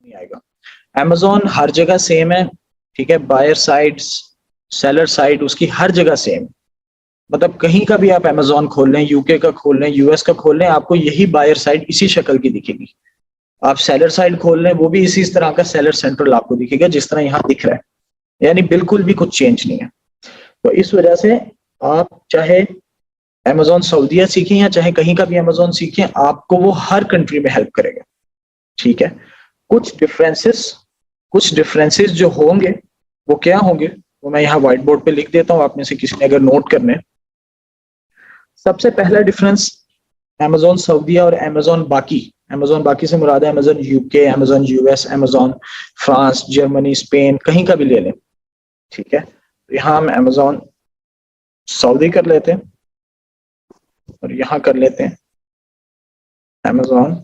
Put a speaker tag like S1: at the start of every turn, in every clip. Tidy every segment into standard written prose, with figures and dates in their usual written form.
S1: नहीं आएगा। अमेजोन हर जगह सेम है, ठीक है, बायर साइड सेलर साइड उसकी हर जगह सेम। मतलब कहीं का भी आप अमेजोन खोल लें, यूके का खोल लें, यूएस का खोल लें, आपको यही बायर साइड इसी शक्ल की दिखेगी। आप सेलर साइड खोल लें, वो भी इसी तरह का सेलर सेंट्रल आपको दिखेगा जिस तरह यहाँ दिख रहा है, यानी बिल्कुल भी कुछ चेंज नहीं है। तो इस वजह से आप चाहे अमेजोन सऊदीया सीखें या चाहे कहीं का भी अमेजोन सीखें, आपको वो हर कंट्री में हेल्प करेगा, ठीक है। कुछ डिफरेंसेस जो होंगे वो क्या होंगे, वो मैं यहाँ व्हाइट बोर्ड पे लिख देता हूँ, आप में से किसी ने अगर नोट करने। सबसे पहला डिफरेंस अमेजोन सऊदीया और अमेजोन बाकी से मुराद है Amazon UK, Amazon US, Amazon France, Germany, Spain, कहीं का भी ले लें, ठीक है। तो यहाँ हम अमेजोन सऊदी कर लेते हैं और यहाँ कर लेते हैं अमेजोन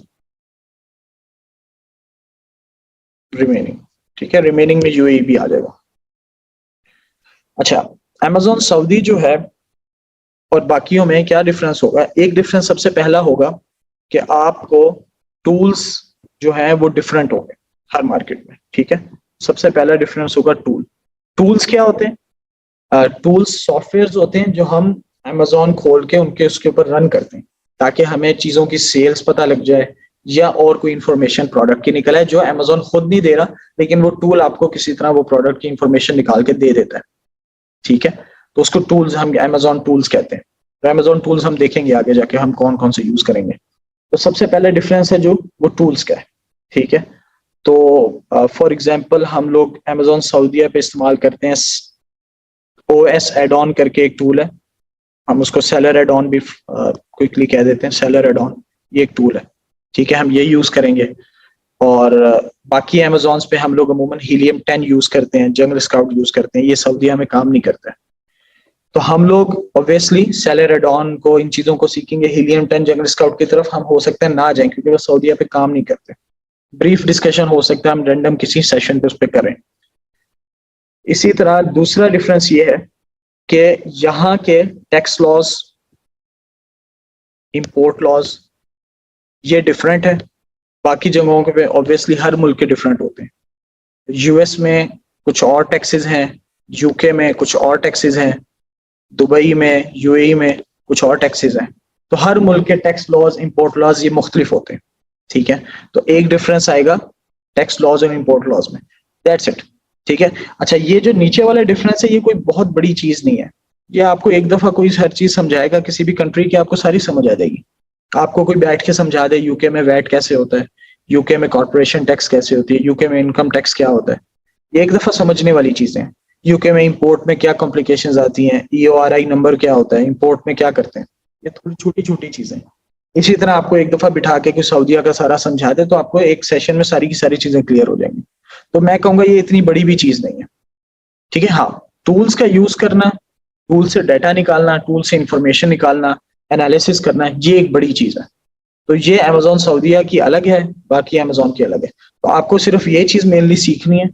S1: रिमेनिंग, ठीक है। रिमेनिंग में यूएई भी आ जाएगा। अच्छा, अमेजोन सऊदी जो है और बाकियों में क्या डिफरेंस होगा? एक डिफरेंस सबसे पहला होगा कि आपको टूल्स जो है वो डिफरेंट होंगे हर मार्केट में, ठीक है। सबसे पहला डिफरेंस होगा टूल्स क्या होते हैं? टूल्स सॉफ्टवेयर होते हैं जो हम अमेजोन खोल के उनके उसके ऊपर रन करते हैं ताकि हमें चीजों की सेल्स पता लग जाए या और कोई इंफॉर्मेशन प्रोडक्ट की निकल आए जो अमेजोन खुद नहीं दे रहा, लेकिन वो टूल आपको किसी तरह वो प्रोडक्ट की इंफॉर्मेशन निकाल के दे देता है, ठीक है। तो उसको टूल्स हम अमेजोन टूल्स कहते हैं। तो अमेजोन टूल्स हम देखेंगे आगे जाके हम कौन कौन से यूज करेंगे। तो सबसे पहले डिफरेंस है जो वो टूल्स का है, ठीक है। तो फॉर एग्जांपल हम लोग अमेजोन सऊदीया पे इस्तेमाल करते हैं ओएस एड ऑन करके एक टूल है, हम उसको सेलर एड ऑन भी क्विकली कह देते हैं, सेलर एड ऑन, ये एक टूल है, ठीक है। हम ये यूज करेंगे। और बाकी अमेजोन पे हम लोग अमूमन हीलियम 10 यूज करते हैं, जंगल स्काउट यूज करते हैं, ये सऊदीया में काम नहीं करता है। तो हम लोग ऑब्वियसली सेलर एड ऑन को, इन चीजों को सीखेंगे। हीलियम 10 जंगल स्काउट की तरफ हम हो सकते हैं ना जाएं क्योंकि वो सऊदीया पे काम नहीं करते। ब्रीफ डिस्कशन हो सकता है हम रैंडम किसी सेशन पे उस पर करें। इसी तरह दूसरा डिफरेंस ये है कि यहाँ के टैक्स लॉज, इंपोर्ट लॉज ये डिफरेंट है। बाकी जगहों पे ऑब्वियसली हर मुल्क के डिफरेंट होते हैं। यूएस में कुछ और टैक्सेस हैं, यूके में कुछ और टैक्सेस हैं, दुबई में, यूएई में कुछ और टैक्सेस हैं। तो हर मुल्क के टैक्स लॉज, इंपोर्ट लॉज ये मुख्तलिफ होते हैं, ठीक है। तो एक डिफरेंस आएगा टैक्स लॉज और इंपोर्ट लॉज में, दैट्स इट, ठीक है। अच्छा, ये जो नीचे वाला डिफरेंस है ये कोई बहुत बड़ी चीज नहीं है, ये आपको एक दफा कोई हर चीज समझाएगा किसी भी कंट्री की, आपको सारी समझ आ जाएगी। आपको कोई बैठ के समझा दे यूके में वैट कैसे होता है, यूके में कॉर्पोरेशन टैक्स कैसे होती है, यूके में इनकम टैक्स क्या होता है, ये एक दफा समझने वाली चीजें हैं। यूके में इंपोर्ट में क्या कॉम्प्लिकेशंस आती हैं, ईओआरआई नंबर क्या होता है, इंपोर्ट में क्या करते हैं, ये थोड़ी छोटी छोटी चीजें हैं। इसी तरह आपको एक दफा बिठा के कोई सऊदीया का सारा समझा दे तो आपको एक सेशन में सारी की सारी चीजें क्लियर हो जाएंगी। तो मैं कहूंगा ये इतनी बड़ी भी चीज नहीं है, ठीक है। हाँ, टूल्स का यूज करना, टूल से डाटा निकालना, टूल से इंफॉर्मेशन निकालना, एनालिसिस करना, ये एक बड़ी चीज है। तो ये अमेजोन सऊदीया की अलग है, बाकी अमेजोन की अलग है। तो आपको सिर्फ ये चीज मेनली सीखनी है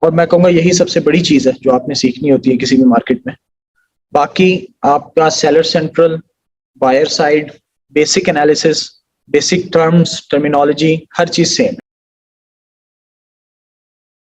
S1: और मैं कहूँगा यही सबसे बड़ी चीज है जो आपने सीखनी होती है किसी भी मार्केट में। बाकी आपका seller central, buyer side, basic analysis, basic terms, terminology, हर चीज सेम है।